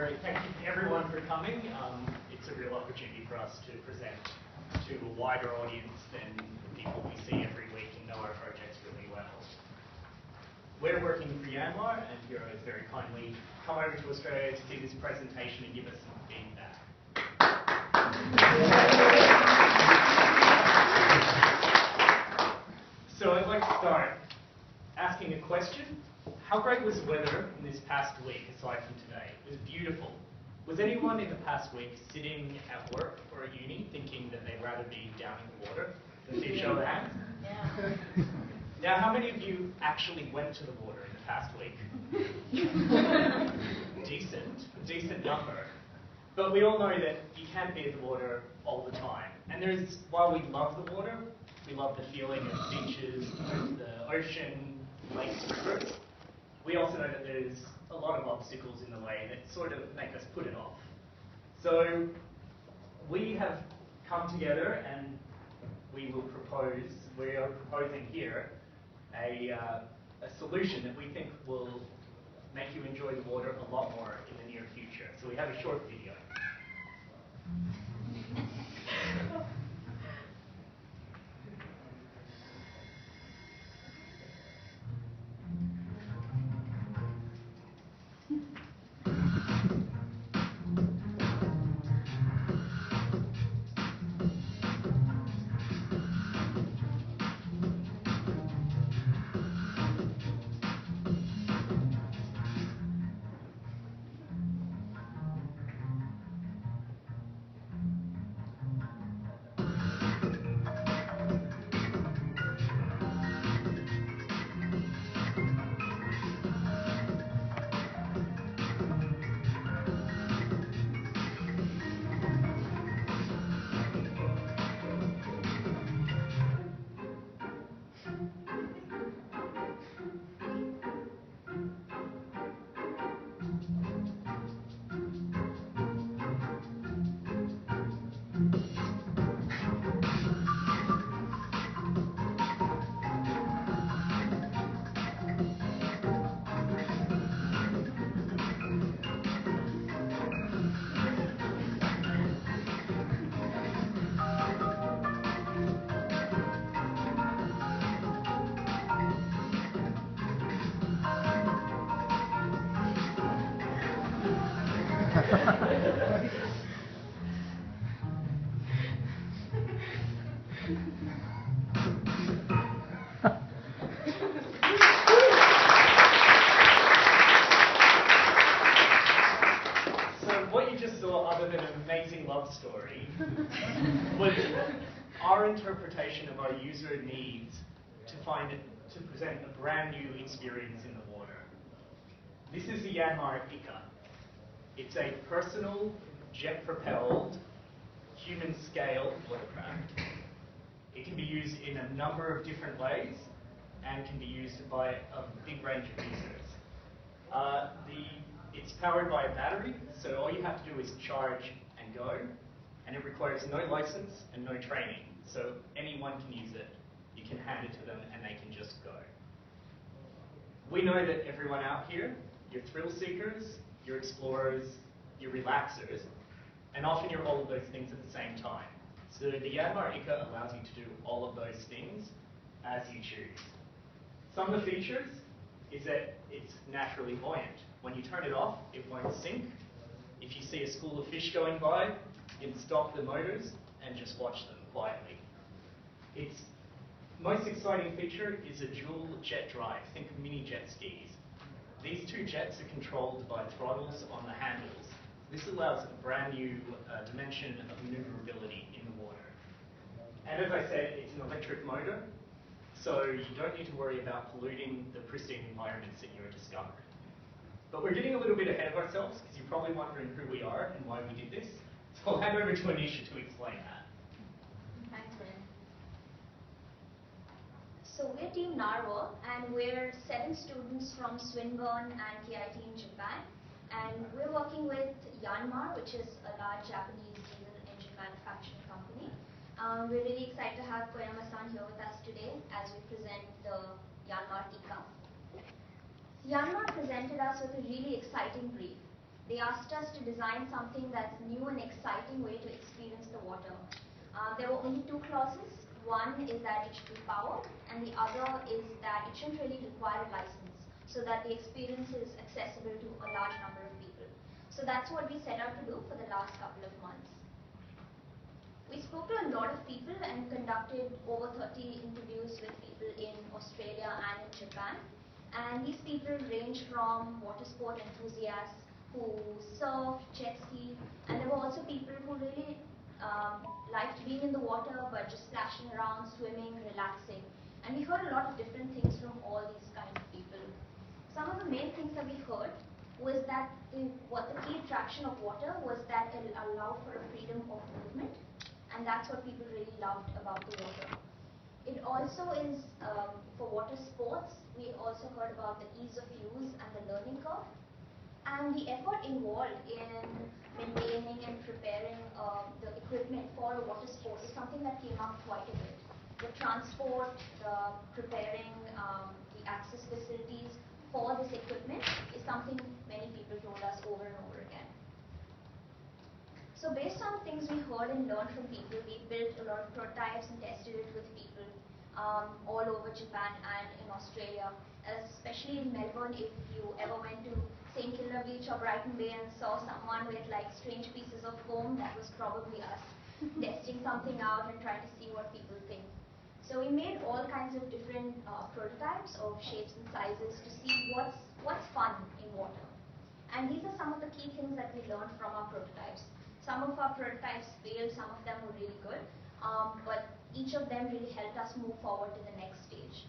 great. Thank you everyone for coming. It's a real opportunity for us to present to a wider audience than the people we see every week and know our projects really well. We're working for Yanmar, and Hiro has very kindly come over to Australia to see this presentation and give us some feedback. So I'd like to start asking a question. How great was the weather in this past week, aside from today? It was beautiful. Was anyone in the past week sitting at work or at uni thinking that they'd rather be down in the water? Can you show of hands? Yeah. Now, how many of you actually went to the water in the past week? A decent number. But we all know that you can't be at the water all the time. And while we love the water, we love the feeling of beaches, the ocean, lakes, rivers, we also know that there's a lot of obstacles in the way that sort of make us put it off. So we have come together and we are proposing here a solution that we think will make you enjoy the water a lot more in the near future. So we have a short video. Story was our interpretation of our user needs to present a brand new experience in the water. This is the Yanmar Ika. It's a personal, jet-propelled, human-scale watercraft. It can be used in a number of different ways and can be used by a big range of users. It's powered by a battery, so all you have to do is charge and go, and it requires no license and no training, so anyone can use it. You can hand it to them and they can just go. We know that everyone out here, you're thrill seekers, you're explorers, you're relaxers, and often you're all of those things at the same time. So the Yanmar Ika allows you to do all of those things as you choose. Some of the features is that it's naturally buoyant. When you turn it off, it won't sink. If you see a school of fish going by, you can stop the motors and just watch them quietly. Its most exciting feature is a dual jet drive. Think of mini jet skis. These two jets are controlled by throttles on the handles. This allows a brand new dimension of maneuverability in the water. And as I said, it's an electric motor, so you don't need to worry about polluting the pristine environments that you're discovering. But we're getting a little bit ahead of ourselves because you're probably wondering who we are and why we did this. So I'll hand over to Anisha to explain that. Thanks, Lynn. So we're Team Narwhal, and we're 7 students from Swinburne and KIT in Japan. And we're working with Yanmar, which is a large Japanese diesel engine manufacturing company. We're really excited to have Koyama-san here with us today as we present the Yanmar Ika. Yanmar presented us with a really exciting brief. they asked us to design something that's new and exciting way to experience the water. There were only two clauses. One is that it should be powered, and the other is that it shouldn't really require a license, so that the experience is accessible to a large number of people. So that's what we set out to do for the last couple of months. We spoke to a lot of people and conducted over 30 interviews with people in Australia and in Japan. And these people range from water sport enthusiasts who surf, jet ski, and there were also people who really liked being in the water but just splashing around, swimming, relaxing. And we heard a lot of different things from all these kind of people. Some of the main things that we heard was that what the key attraction of water was that it allowed for a freedom of movement, and that's what people really loved about the water. It also is, for water sports, we also heard about the ease of use and the learning curve, and the effort involved in maintaining and preparing the equipment for a water sport is something that came up quite a bit. The transport, the preparing the access facilities for this equipment is something many people told us over and over again. So based on the things we heard and learned from people, we built a lot of prototypes and tested it with people all over Japan and in Australia. Especially in Melbourne, if you ever went to St. Kilda Beach or Brighton Bay and saw someone with like strange pieces of foam, that was probably us testing something out and trying to see what people think. So we made all kinds of different prototypes of shapes and sizes to see what's fun in water. And these are some of the key things that we learned from our prototypes. Some of our prototypes failed, some of them were really good, but each of them really helped us move forward to the next stage.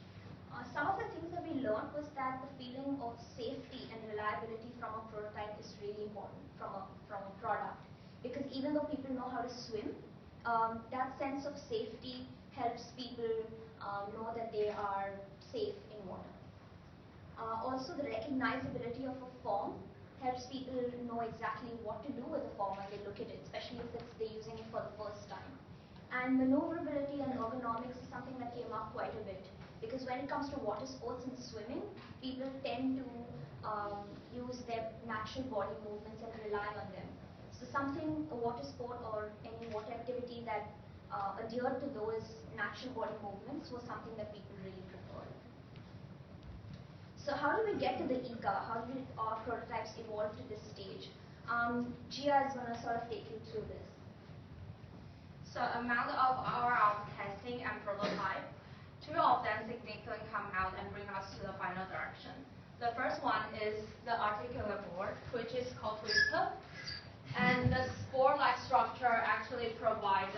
Some of the things that we learned was that the feeling of safety and reliability from a prototype is really important from a product. Because even though people know how to swim, that sense of safety helps people know that they are safe in water. Also, the recognizability of a form helps people know exactly what to do with the form when they look at it, especially if they're using it for the first time. And maneuverability and ergonomics is something that came up quite a bit, because when it comes to water sports and swimming, people tend to use their natural body movements and rely on them. So something, a water sport or any water activity that adhered to those natural body movements was something that people really preferred. So how do we get to the ICA? How did our prototypes evolve to this stage? Gia is going to sort of take you through this. So among of our testing and prototype, two of them significantly come out and bring us to the final direction. The first one is the articulate board, which is called Twister. And the sport-like structure actually provides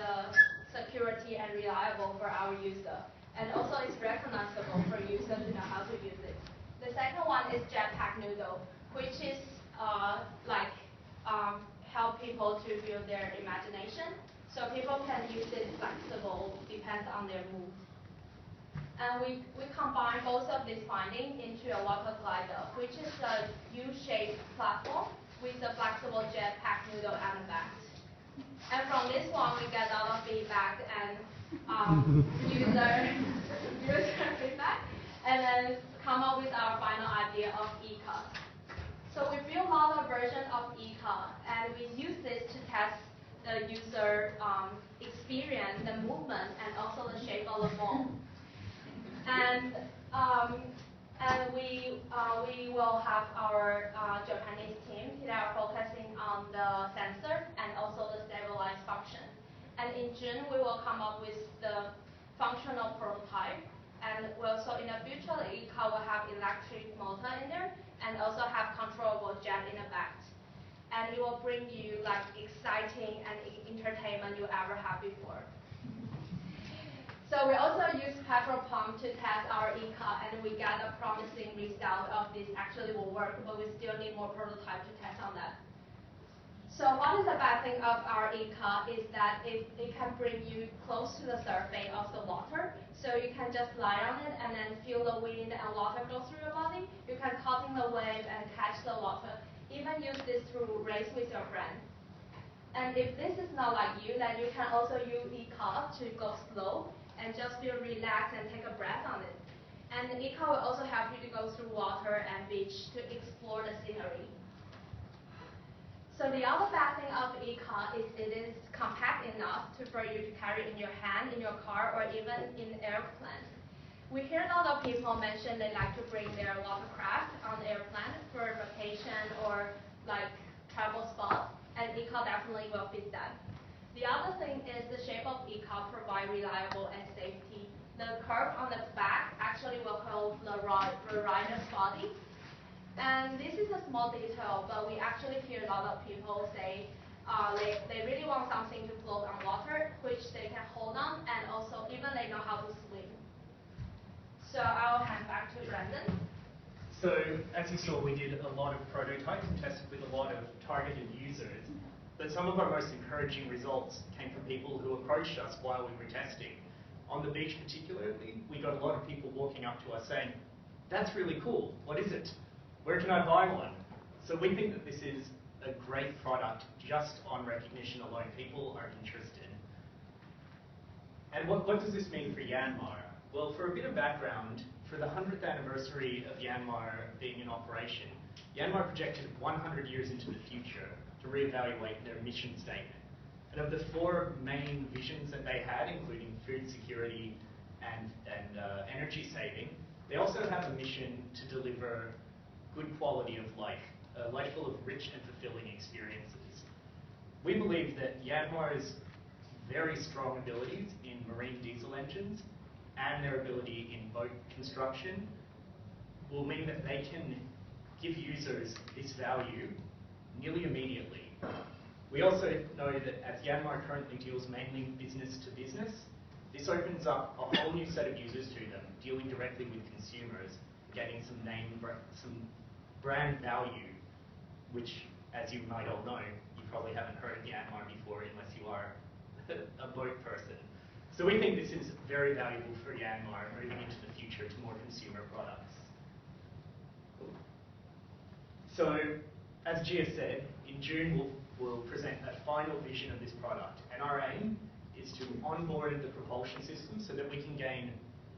security and reliable for our user. And also it's recognizable for users to know how to use it. The second one is jetpack noodle, which is help people to build their imagination. So people can use it flexible, depends on their mood. And we combine both of these findings into a water glider, which is a U-shaped platform with a flexible jetpack noodle at the back. And from this one, we get a lot of feedback and user feedback, and then come up with our final idea of ECA. So we built a lot of versions of ECA, and we use this to test the user experience, the movement, and also the shape of the foam. And we will have our Japanese team that are focusing on the sensor and also the stabilized function. And in June, we will come up with the functional prototype. And also in the future, the ECA will have electric motor in there and also have controllable jet in the back. And it will bring you like exciting and entertainment you ever had before. So we also use petrol pump to test our ECA, and we got a promising result of this actually will work, but we still need more prototype to test on that. So what is the bad thing of our ECA is that it can bring you close to the surface of the water. So you can just lie on it and then feel the wind and water go through your body. You can caught in the wave and catch the water. Even use this to race with your friend. And if this is not like you, then you can also use ECA to go slow and just feel relaxed and take a breath on it. And the ECA will also help you to go through water and beach to explore the scenery. So the other bad thing of e-car is it is compact enough for you to carry in your hand, in your car, or even in airplane. We hear a lot of people mention they like to bring their watercraft on the airplane for vacation or like travel spots, and e-car definitely will fit that. The other thing is the shape of e-car provide reliable and safety. The curve on the back actually will hold the rider's body. And this is a small detail, but we actually hear a lot of people say they really want something to float on water, which they can hold on, and also even they know how to swim. So I'll hand back to Brandon. So as you saw, we did a lot of prototypes and tested with a lot of targeted users, but some of our most encouraging results came from people who approached us while we were testing. On the beach particularly, we got a lot of people walking up to us saying, "That's really cool, what is it? Where can I buy one?" So we think that this is a great product just on recognition alone. People are interested. And what does this mean for Yanmar? Well, for a bit of background, for the 100th anniversary of Yanmar being in operation, Yanmar projected 100 years into the future to reevaluate their mission statement. And of the 4 main visions that they had, including food security and energy saving, they also have a mission to deliver good quality of life, a life full of rich and fulfilling experiences. We believe that Yanmar's very strong abilities in marine diesel engines and their ability in boat construction will mean that they can give users this value nearly immediately. We also know that as Yanmar currently deals mainly business to business, this opens up a whole new set of users to them, dealing directly with consumers, getting some brand value, which, as you might all know, you probably haven't heard of Yanmar before unless you are a boat person. So we think this is very valuable for Yanmar moving into the future to more consumer products. So, as Gia said, in June we'll present a final vision of this product, and our aim is to onboard the propulsion system so that we can gain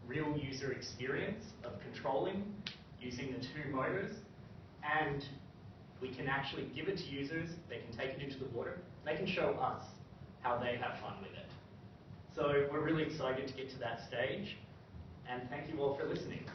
real user experience of controlling using the 2 motors, and we can actually give it to users, they can take it into the water, they can show us how they have fun with it. So we're really excited to get to that stage, and thank you all for listening.